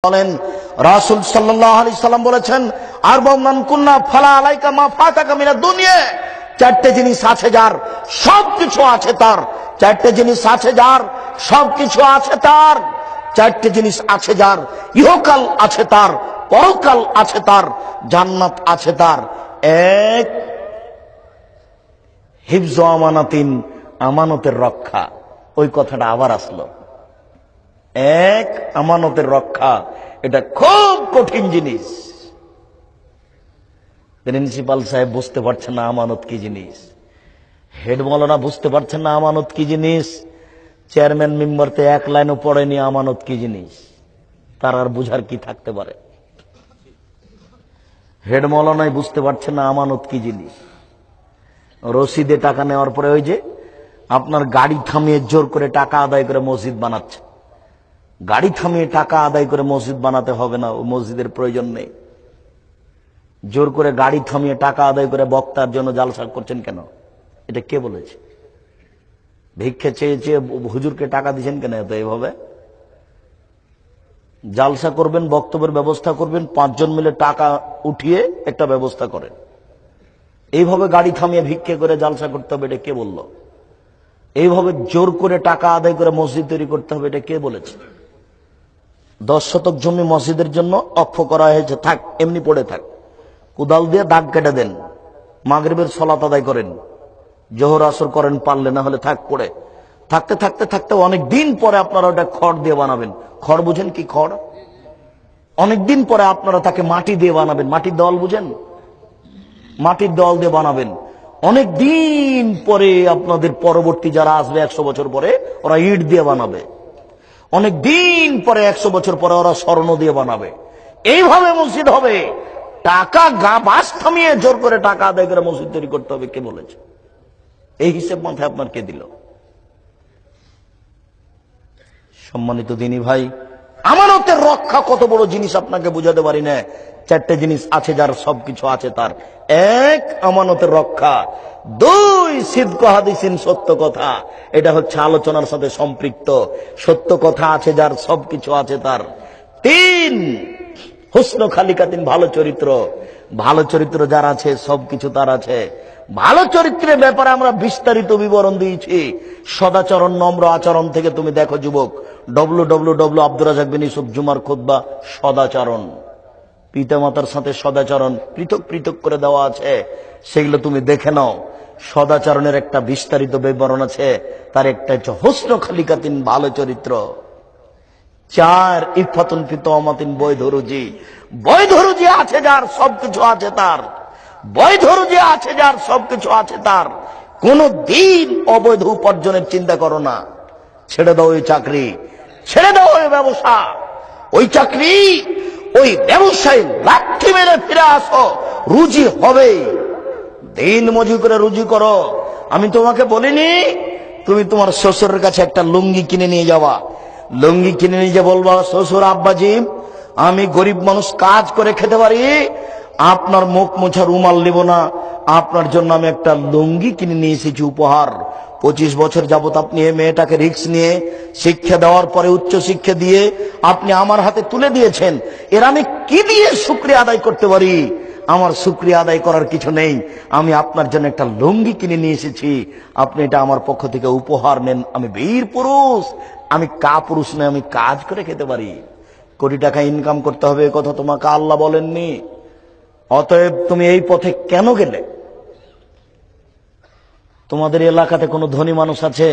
বলেন রাসূল সাল্লাল্লাহু আলাইহি সাল্লাম বলেছেন আরবাউন কুন্না ফালা আলাইকা মা ফাতাকা মিনাদ দুনিয়া। চারটে জিনিস আছে যার সবকিছু আছে তার। চারটে জিনিস আছে যার সবকিছু আছে তার। চারটে জিনিস আছে যার ইহকাল আছে তার, পরকাল আছে তার, জান্নাত আছে তার। এক, হিফজ আমানাতিন, আমানতের রক্ষা। ওই কথাটা আবার আসলো। এক, আমানতের রক্ষা। এটা খুব কঠিন জিনিস। প্রিন্সিপাল সাহেব বুঝতে পারছেন না আমানত কি জিনিস, হেড মৌলানা বুঝতে পারছেন না আমানত কি জিনিস, চেয়ারম্যান মেম্বারতে এক লাইনও পড়েনি আমানত কি জিনিস, তার আর বুঝার কি থাকতে পারে? হেড মৌলানাই বুঝতে পারছেন না আমানত কি জিনিস। রসিদে টাকা নেওয়ার পরে ওই যে আপনার গাড়ি থামিয়ে জোর করে টাকা আদায় করে মসজিদ বানাচ্ছে। গাড়ি থামিয়ে টাকা আদায় করে মসজিদ বানাতে হবে না, ও মসজিদের প্রয়োজন নেই। জোর করে গাড়ি থামিয়ে টাকা আদায় করে বক্তার জন্য জালসা করছেন কেন? এটা কে বলেছে? ভিক্ষে চেয়ে চেয়ে হুজুরকে টাকা দিচ্ছেন কেন? তো এইভাবে জালসা করবেন, বক্তব্যের ব্যবস্থা করবেন, 5 জন মিলে টাকা উঠিয়ে একটা ব্যবস্থা করেন। এইভাবে গাড়ি থামিয়ে ভিক্ষে করে জালসা করতে হবে, এটা কে বলল? এইভাবে জোর করে টাকা আদায় করে মসজিদ তৈরি করতে হবে, এটা কে বলেছে? 10 শতক জমি মসজিদের জন্য অক্ষ করা হয়েছে, থাক এমনি পড়ে থাক, কোদাল দিয়ে দাগ কেটে দেন, মাগরিবের সালাত আদায় করেন, জোহর আসর করেন পারলে, না হলে থাক পড়ে। থাকতে থাকতে থাকতে অনেক দিন পরে আপনারা ওটা খড় দিয়ে বানাবেন। খড় বুঝেন কি? খড় অনেক দিন পরে আপনারা তাকে মাটি দিয়ে বানাবেন। মাটির দেওয়াল বুঝেন? মাটির দেওয়াল দিয়ে বানাবেন। অনেক দিন পরে আপনাদের পরবর্তী যারা আসবে 100 বছর পরে, ওরা ইট দিয়ে বানাবে। অনেক দিন পরে 100 বছর পরে ওরা স্বর্ণ দিয়ে বানাবে। এইভাবে মসজিদ হবে। টাকা বাস থামিয়ে জোর করে টাকা আদায় করে মসজিদ তৈরি করতে হবে, কে বলেছে? এই হিসেব মাথায় আপনার কে দিল? সম্মানিত দিনী ভাই, আমানতের রক্ষা কত বড় জিনিস আপনাকে বুঝাতে পারি না। 4টে জিনিস আছে যার সবকিছু আছে তার। 1, আমানতের রক্ষা। 2, সিদক হাদিসিন, সত্য কথা। এটা হচ্ছে আলোচনার সাথে সম্পৃক্ত। সত্য কথা আছে যার সবকিছু আছে তার। 3, হুসন খালিকাতিন, ভালো চরিত্র। ভালো চরিত্র যার আছে সবকিছু তার আছে। ভালো চরিত্রের ব্যাপারে আমরা বিস্তারিত বিবরণ দিয়েছি। সদাচরণ, নম্র আচরণ থেকে তুমি দেখো যুবক, www আব্দুর রাজাক বিন ইউসুফ জুমার খুতবা। সদাচরণ, পিতামাতার সাথে সদাচরণ পৃথক পৃথক করে দেওয়া আছে, সেগুলো তুমি দেখে নাও। সদাচরণের একটা বিস্তারিত বিবরণ আছে, তার একটা হচ্ছে হুসন খালিকাতিন, ভালো চরিত্র। 4, ইফাতুন ফি তওমাতিন, বৈধ রুজি। বৈধ রুজি আছে যার সবকিছু আছে তার। বৈধ রুজি আছে যার সবকিছু আছে তার। কোন দিন অবৈধ উপার্জনের চিন্তা করো না। ছেড়ে দাও ওই চাকরি, ছেড়ে দাও ওই ব্যবসা, ওই চাকরি, ওই ব্যবসায় লাঠি মেরে ফিরে আসো, রুজি হবে। দিন মজুরি করে রুজি করো। আমি তোমাকে বলিনি তুমি তোমার শ্বশুরের কাছে একটা লুঙ্গি কিনে নিয়ে যাওয়া। লুঙ্গি কিনে নিয়ে যে বলবা, শ্বশুর আব্বাজি আমি গরিব মানুষ, কাজ করে খেতে পারি, আপনার মুখ মোছা রুমাল নিব না, আপনার জন্য আমি একটা লুঙ্গি কিনে নিয়ে এসেছি উপহার। 25 বছর যাবত আপনি এই মেয়েটাকে রিস্ক নিয়ে শিক্ষা দেওয়ার পরে উচ্চ শিক্ষা দিয়ে আপনি আমার হাতে তুলে দিয়েছেন। এর আমি কি দিয়ে শুকরিয়া আদায় করতে পারি? আমার শুকরিয়া আদায় করার কিছু নেই। আমি আপনার জন্য একটা লুঙ্গি কিনে নিয়ে এসেছি, আপনি এটা আমার পক্ষ থেকে উপহার নেন। আমি বীর পুরুষ, আমি কাপুরুষ নয়, আমি কাজ করে খেতে পারি। কোটি টাকা ইনকাম করতে হবে, এ কথা তোমাকে আল্লাহ বলেননি। অতএব তুমি এই পথে কেন গেলে? তোমাদের এলাকাতে কোনো ধনী মানুষ আছে?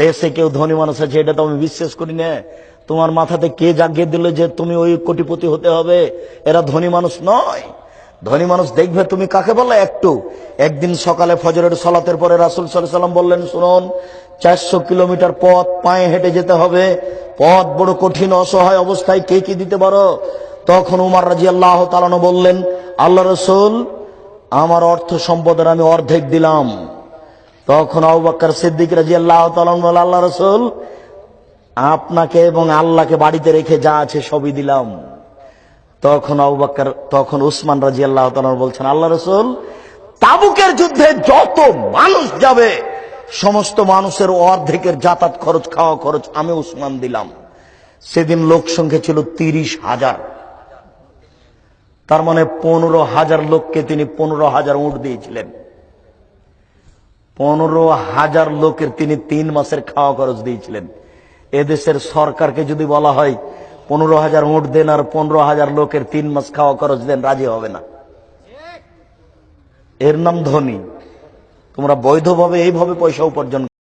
দেশে কেউ ধনী মানুষ আছে? এটা তো আমি বিশ্বাস করি না। তোমার মাথাতে কে জাগিয়ে দিল যে তুমি ওই কোটিপতি হতে হবে? এরা ধনী মানুষ নয়। ধনী মানুষ দেখবে তুমি কাকে বলে? একদিন সকালে ফজরের সালাতের পরে রাসূল সাল্লাল্লাহু আলাইহি ওয়াসাল্লাম বললেন, শুনুন, 400 কিলোমিটার পথ পায়ে হেঁটে যেতে হবে। পথ বড় কঠিন, অসহায় অবস্থায় কে কি দিতে পারো? তখন উমর রাদিয়াল্লাহু তাআলা আনহু বললেন, আল্লাহ রাসূল, আমার অর্থ সম্পদের আমি অর্ধেক দিলাম। তখন আবু বকর সিদ্দিক রাদিয়াল্লাহু তাআলা আনহু বললেন, আল্লাহ রাসূল, আপনাকে এবং আল্লাহকে বাড়িতে রেখে যা আছে সবই দিলাম। তখন উসমান রাদিয়াল্লাহু তাআলা আনহু বলছেন, আল্লাহ রাসূল, তাবুকের যুদ্ধে যত মানুষ যাবে সমস্ত মানুষের অর্ধেকের যাতায়াত খরচ, খাওয়া খরচ আমি উসমান দিলাম। সেদিন লোক সংখ্যা ছিল 30,000। তার মানে 15,000 লোককে তিনি 15,000 উট দিয়েছিলেন। 15,000 লোকের তিনি 3 মাসের খাওয়া খরচ দিয়েছিলেন। এদেশের সরকারকে যদি বলা হয় 15,000 উট দেন আর 15,000 লোকের 3 মাস খাওয়া খরচ দেন, রাজি হবে না। এর নাম ধনী। তোমরা বৈধভাবে এইভাবে পয়সা উপার্জন